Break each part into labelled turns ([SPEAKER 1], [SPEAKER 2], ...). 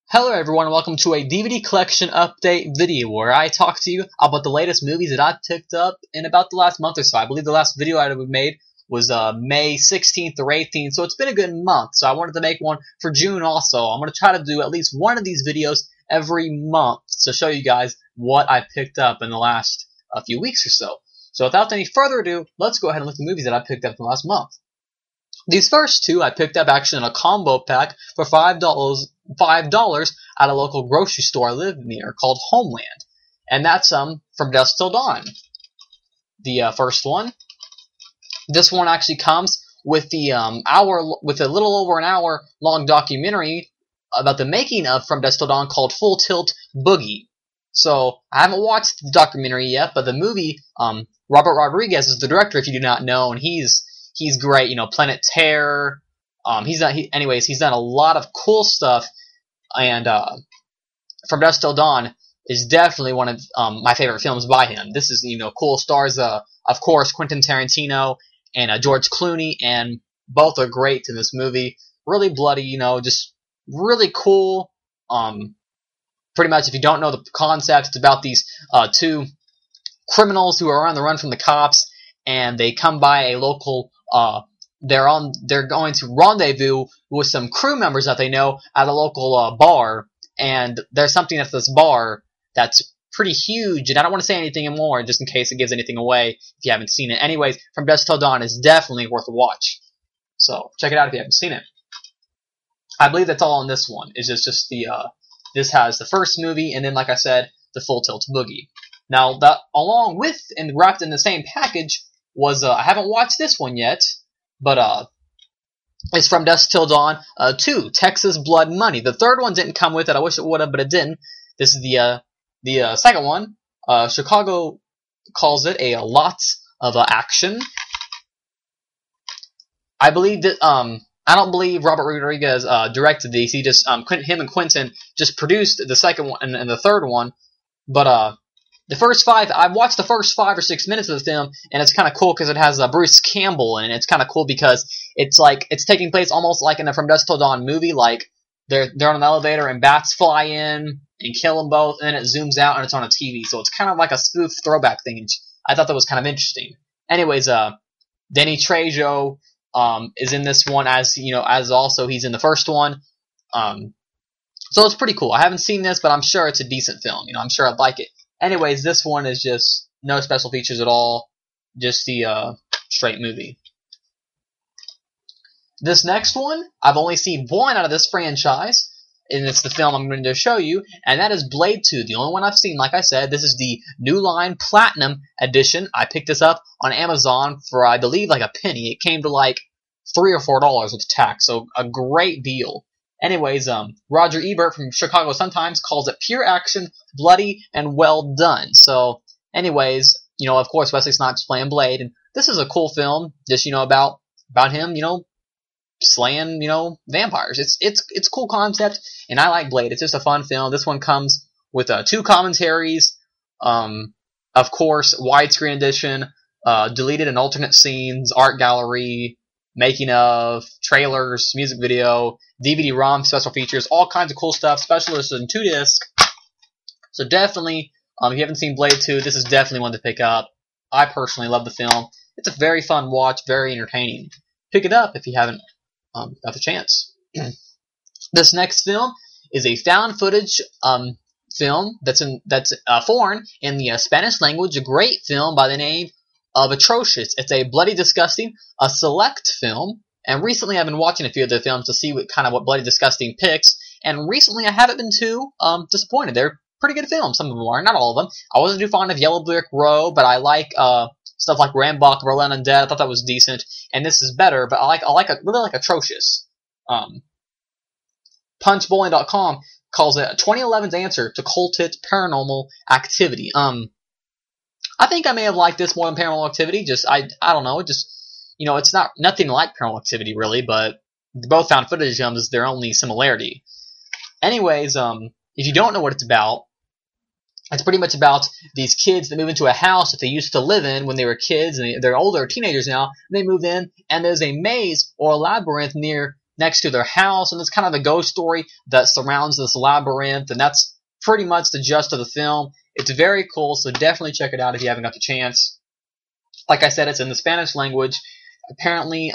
[SPEAKER 1] Hello everyone and welcome to a DVD collection update video where I talk to you about the latest movies that I've picked up in about the last month or so. I believe the last video I made was May 16th or 18th, so it's been a good month. So I wanted to make one for June also. I'm going to try to do at least one of these videos every month to show you guys what I picked up in the last few weeks or so. So without any further ado, let's go ahead and look at the movies that I picked up in the last month. These first two I picked up actually in a combo pack for $5 at a local grocery store I live near called Homeland. And that's From Dusk Till Dawn. The first one. This one actually comes with the with a little over an hour long documentary about the making of From Dusk Till Dawn called Full Tilt Boogie. So I haven't watched the documentary yet, but the movie, Robert Rodriguez is the director if you do not know, and he's great. You know, Planet Terror. He's done a lot of cool stuff, and From Dusk Till Dawn is definitely one of my favorite films by him. This is, cool. Stars, of course, Quentin Tarantino and George Clooney, and both are great in this movie. Really bloody, just really cool. Pretty much, if you don't know the concept, it's about these two criminals who are on the run from the cops, and they come by a local. They're going to rendezvous with some crew members that they know at a local bar, and there's something at this bar that's pretty huge, and I don't want to say anything more just in case it gives anything away if you haven't seen it. Anyways, From Dusk Till Dawn is definitely worth a watch, so check it out if you haven't seen it. I believe that's all on this one. It's just the this has the first movie, and then, like I said, the Full Tilt Boogie. Now, that along with and wrapped in the same package was I haven't watched this one yet, but it's From Dusk Till Dawn 2, Texas Blood Money. The third one didn't come with it. I wish it would have, but it didn't. This is the second one. Chicago calls it a lot of action. I believe that I don't believe Robert Rodriguez directed these. He just him and Quentin just produced the second one and the third one. But the first five, I've watched the first 5 or 6 minutes of the film, and it's kind of cool because it has Bruce Campbell, and it's kind of cool because it's taking place almost like in a From Dusk Till Dawn movie. Like they're on an elevator and bats fly in and kill them both, and then it zooms out and it's on a TV. So it's kind of like a spoof throwback thing. And I thought that was kind of interesting. Anyways, Danny Trejo is in this one as also he's in the first one. So it's pretty cool. I haven't seen this, but I'm sure it's a decent film. I'm sure I'd like it. Anyways, this one is just no special features at all, just the straight movie. This next one, I've only seen one out of this franchise, and it's the film I'm going to show you, and that is Blade 2, the only one I've seen. Like I said, this is the New Line Platinum Edition. I picked this up on Amazon for, I believe, like a penny. It came to like $3 or $4 with tax, so a great deal. Anyways, Roger Ebert from Chicago Sun-Times calls it pure action, bloody, and well done. So, anyways, of course, Wesley Snipes playing Blade, and this is a cool film, just, about him, slaying, vampires. It's a cool concept, and I like Blade. It's just a fun film. This one comes with 2 commentaries, of course, widescreen edition, deleted and alternate scenes, art gallery, making of, trailers, music video, DVD-ROM, special features, all kinds of cool stuff, special edition 2-disc. So definitely, if you haven't seen Blade 2, this is definitely one to pick up. I personally love the film. It's a very fun watch, very entertaining. Pick it up if you haven't got the chance. This next film is a found footage film that's foreign in the Spanish language. A great film by the name of Atrocious. It's a bloody disgusting, a select film, and recently I've been watching a few of the films to see what bloody disgusting picks, and recently I haven't been too disappointed. They're pretty good films. Some of them are, not all of them. I wasn't too fond of Yellow Brick Road, but I like stuff like Rambach, Berlin Undead. I thought that was decent, and this is better. But I really like Atrocious. Punchbowling.com calls it 2011's answer to Cultist Paranormal Activity. I think I may have liked this more than Paranormal Activity. I don't know. It's not nothing like Paranormal Activity really, but both found footage films is their only similarity. Anyways, if you don't know what it's about, it's pretty much about these kids that move into a house that they used to live in when they were kids, and they're older teenagers now. And they move in, and there's a maze or a labyrinth near next to their house, and it's kind of a ghost story that surrounds this labyrinth, and that's pretty much the gist of the film. It's very cool, so definitely check it out if you haven't got the chance. Like I said, it's in the Spanish language. Apparently,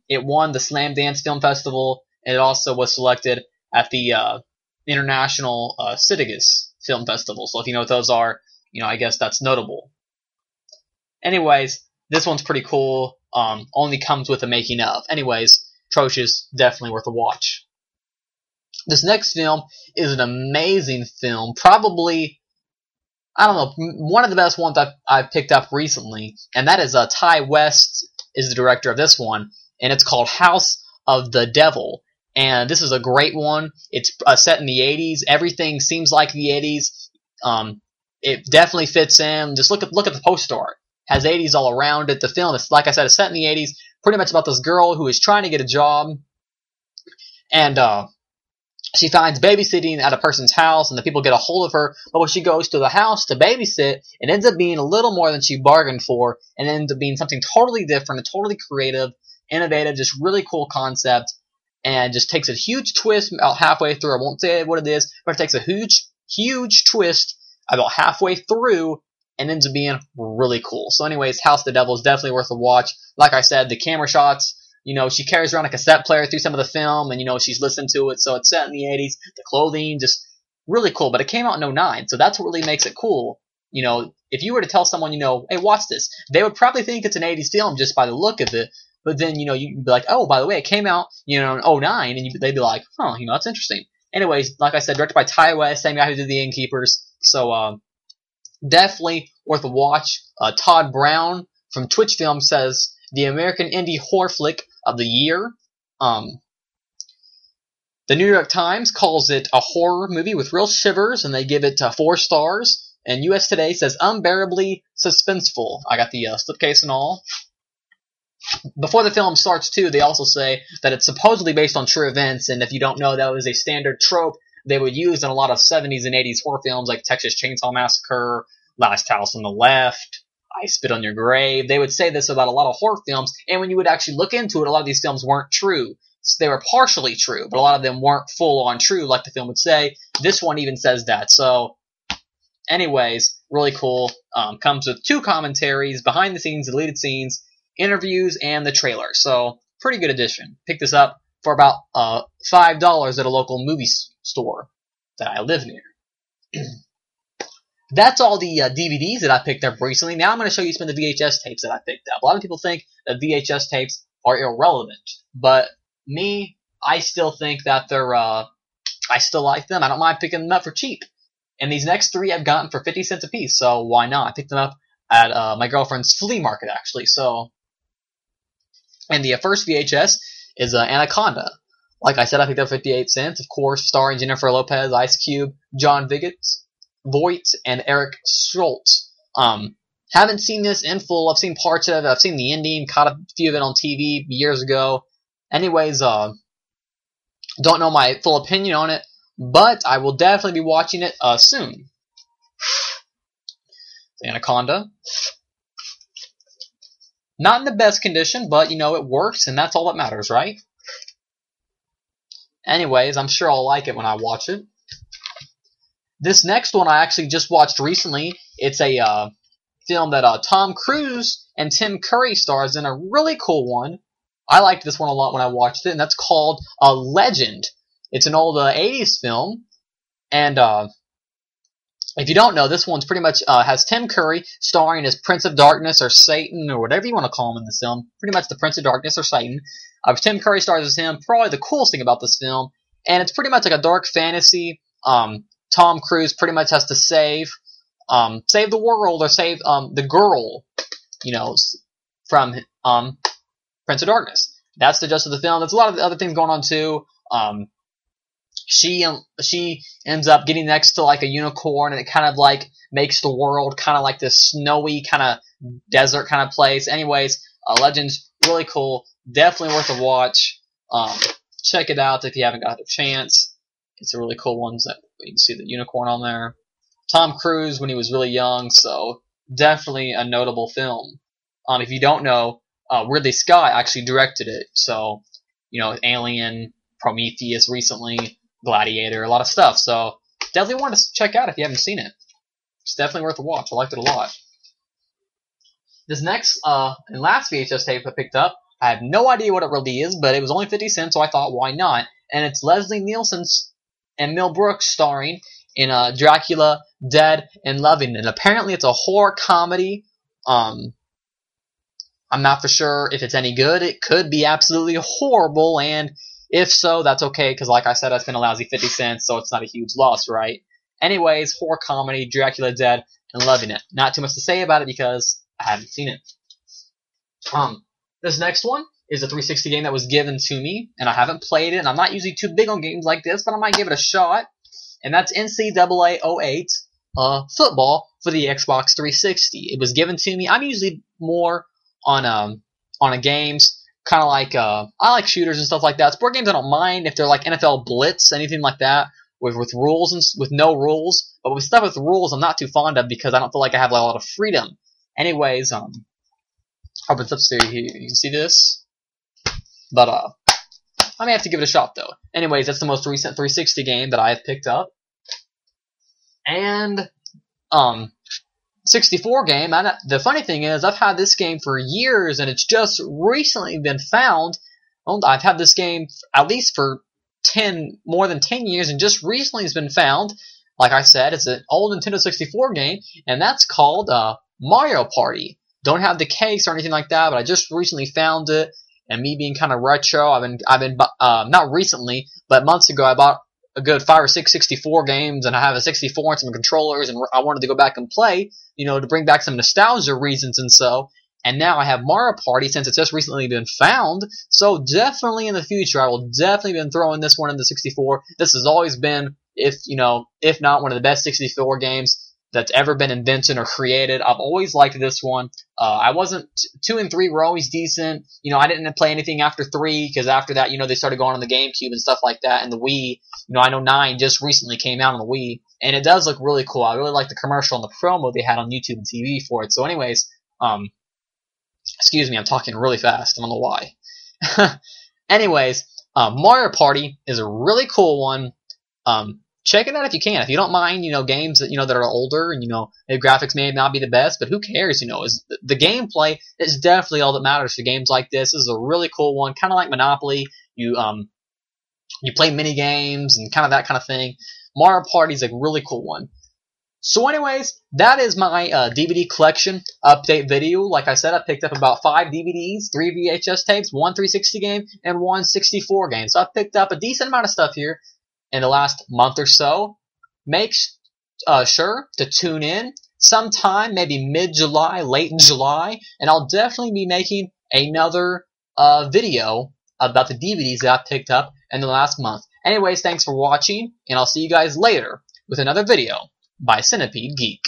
[SPEAKER 1] it won the Slam Dance Film Festival, and it also was selected at the International Sitges Film Festival. So if you know what those are, I guess that's notable. Anyways, this one's pretty cool. Only comes with a making of. Anyways, Atrocious, definitely worth a watch. This next film is an amazing film. Probably, I don't know, one of the best ones I've picked up recently. And that is Ty West is the director of this one. And it's called House of the Devil. And this is a great one. It's set in the 80s. Everything seems like the 80s. It definitely fits in. Just look at the poster art. It has 80s all around it. The film is, like I said, it's set in the 80s. Pretty much about this girl who is trying to get a job. And she finds babysitting at a person's house, and the people get a hold of her. But when she goes to the house to babysit, it ends up being a little more than she bargained for, and ends up being something totally different, and totally creative, innovative, just really cool concept, and just takes a huge twist about halfway through. I won't say what it is, but it takes a huge twist about halfway through, and ends up being really cool. So anyways, House of the Devil is definitely worth a watch. Like I said, the camera shots, she carries around a cassette player through some of the film, and, she's listened to it, so it's set in the 80s. The clothing, just really cool. But it came out in 2009, so that's what really makes it cool. If you were to tell someone, hey, watch this, they would probably think it's an 80s film just by the look of it. But then, you'd be like, oh, by the way, it came out, in 2009, and they'd be like, huh, that's interesting. Anyways, like I said, directed by Ty West, same guy who did The Innkeepers, so definitely worth a watch. Todd Brown from Twitch Film says, the American indie horror flick of the year. The New York Times calls it a horror movie with real shivers, and they give it 4 stars. And US Today says unbearably suspenseful. I got the slipcase and all. Before the film starts, too, they also say that it's supposedly based on true events, and if you don't know, that was a standard trope they would use in a lot of 70s and 80s horror films like Texas Chainsaw Massacre, Last House on the Left, I Spit on Your Grave. They would say this about a lot of horror films, and when you would actually look into it, a lot of these films weren't true. So they were partially true, but a lot of them weren't full-on true, like the film would say. This one even says that. So, anyways, really cool. Comes with 2 commentaries, behind the scenes, deleted scenes, interviews, and the trailer. So, pretty good addition. Picked this up for about $5 at a local movie store that I live near. That's all the DVDs that I picked up recently. Now I'm going to show you some of the VHS tapes that I picked up. A lot of people think that VHS tapes are irrelevant, but me, I still think that they're, I still like them. I don't mind picking them up for cheap. And these next 3 I've gotten for 50 cents a piece, so why not? I picked them up at my girlfriend's flea market, actually. So, and the first VHS is Anaconda. Like I said, I picked up 58 cents. Of course, starring Jennifer Lopez, Ice Cube, John Voight, and Eric Stoltz. Haven't seen this in full. I've seen parts of it. I've seen the ending, caught a few of it on TV years ago. Anyways, don't know my full opinion on it, but I will definitely be watching it soon. Anaconda. Not in the best condition, but, it works, and that's all that matters, right? Anyways, I'm sure I'll like it when I watch it. This next one I actually just watched recently. It's a film that Tom Cruise and Tim Curry stars in, a really cool one. I liked this one a lot when I watched it, and that's called Legend. It's an old 80s film, and if you don't know, this one's pretty much has Tim Curry starring as Prince of Darkness or Satan or whatever you want to call him in this film. Pretty much the Prince of Darkness or Satan. Tim Curry stars as him. Probably the coolest thing about this film, and it's pretty much like a dark fantasy. Tom Cruise pretty much has to save the world or save the girl, from Prince of Darkness. That's the gist of the film. There's a lot of other things going on too. She ends up getting next to like a unicorn, and it kind of like makes the world kind of like this snowy kind of desert kind of place. Anyways, Legend's really cool. Definitely worth a watch. Check it out if you haven't got a chance. It's a really cool one. That you can see the unicorn on there. Tom Cruise when he was really young, so definitely a notable film. If you don't know, Ridley Scott actually directed it, so Alien, Prometheus recently, Gladiator, a lot of stuff. So definitely want to check out if you haven't seen it. It's definitely worth a watch. I liked it a lot. This next and last VHS tape I picked up, I have no idea what it really is, but it was only 50 cents, so I thought, why not? And it's Leslie Nielsen and Mel Brooks starring in Dracula, Dead, and Loving. And apparently it's a horror comedy. I'm not for sure if it's any good. It could be absolutely horrible, and if so, that's okay, because like I said, I spent a lousy 50 cents, so it's not a huge loss, right? Anyways, horror comedy, Dracula, Dead, and Loving It. Not too much to say about it because I haven't seen it. This next one is a 360 game that was given to me, and I haven't played it, and I'm not usually too big on games like this, but I might give it a shot, and that's NCAA 08 football for the Xbox 360. It was given to me. I'm usually more on a games, kind of like, I like shooters and stuff like that. Sport games I don't mind if they're like NFL Blitz, anything like that, with rules and with no rules, but with stuff with rules I'm not too fond of because I don't feel like I have a lot of freedom. Anyways, hope it's upstairs here. You can see this, but I may have to give it a shot though. Anyways, that's the most recent 360 game that I have picked up, and 64 game. And the funny thing is, I've had this game for years, and it's just recently been found. I've had this game at least for more than 10 years, and just recently it's been found. Like I said, it's an old Nintendo 64 game, and that's called Mario Party. Don't have the case or anything like that, but I just recently found it, and me being kind of retro, I've been not recently, but months ago, I bought a good 5 or 6 64 games, and I have a 64 and some controllers, and I wanted to go back and play, to bring back some nostalgia reasons and so. And now I have Mario Party since it's just recently been found. So definitely in the future, I will definitely be throwing this one in the 64. This has always been, if not one of the best 64 games that's ever been invented or created. I've always liked this one. I wasn't 2 and 3 were always decent. I didn't play anything after 3 because after that, they started going on the GameCube and stuff like that, and the Wii. I know 9 just recently came out on the Wii, and it does look really cool. I really like the commercial and the promo they had on YouTube and TV for it. So, anyways, excuse me, I'm talking really fast. I don't know why. Anyways, Mario Party is a really cool one. Check it out if you can. If you don't mind, games that that are older and the graphics may not be the best, but who cares? Is the gameplay is definitely all that matters for games like this. This is a really cool one, kind of like Monopoly. You play mini games and kind of that kind of thing. Mario Party is a really cool one. So anyways, that is my DVD collection update video. Like I said, I picked up about 5 DVDs, 3 VHS tapes, 1 360 game, and 1 64 game. So I picked up a decent amount of stuff here in the last month or so. Make sure to tune in sometime, maybe mid-July, late in July, and I'll definitely be making another video about the DVDs that I picked up in the last month. Anyways, thanks for watching, and I'll see you guys later with another video by Centipede Geek.